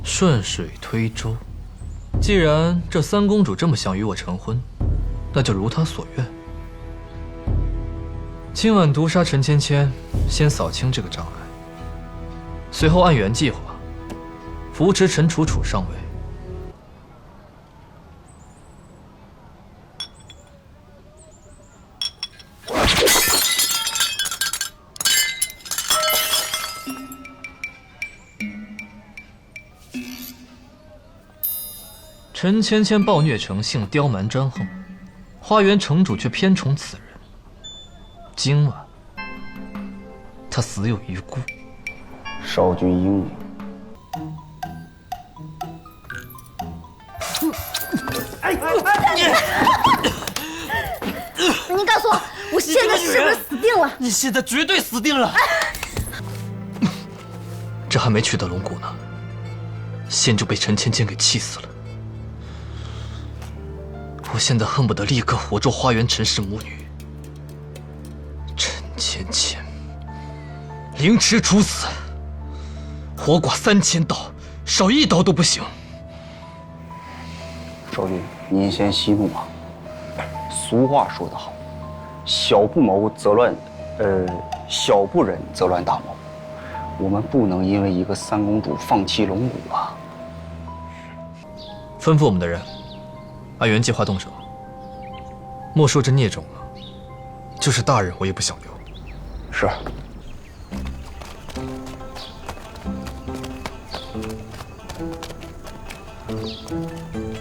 顺水推舟，既然这三公主这么想与我成婚，那就如她所愿。今晚毒杀陈芊芊，先扫清这个障碍，随后按原计划扶持陈楚楚上位。陈芊芊暴虐成性，刁蛮专横，花园城主却偏宠此人。今晚，他死有余辜。少君英明。你告诉我，我现在是不是死定了？你现在绝对死定了！这还没取得龙骨呢，先就被陈芊芊给气死了。我现在恨不得立刻活捉花园陈氏母女。陈芊芊，凌迟处死，活剐3000刀，少1刀都不行。少君，您先息怒啊。俗话说得好，小不忍则乱大谋。我们不能因为一个三公主放弃龙骨啊！吩咐我们的人，按原计划动手。莫说这孽种了，就是大人我也不想留。是。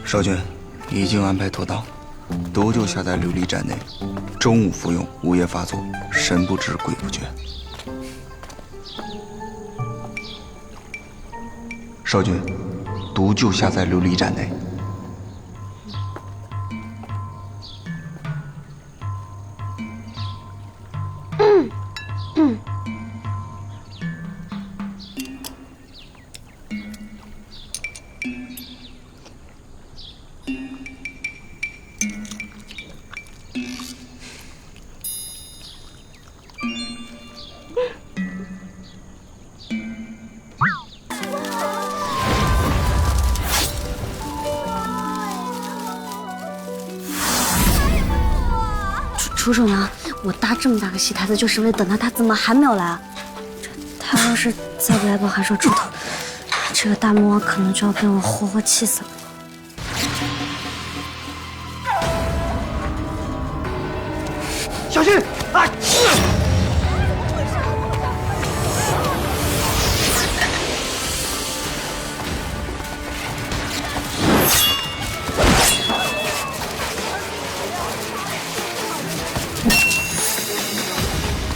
少君，已经安排妥当，毒就下在琉璃盏内，中午服用，午夜发作，神不知鬼不觉。少君，毒就下在琉璃盏内。楚楚呢？我搭这么大个戏台子，就是为了等他，他怎么还没有来啊？他要是再不来帮韩少出头，这个大魔王可能就要被我活活气死了。小心！啊！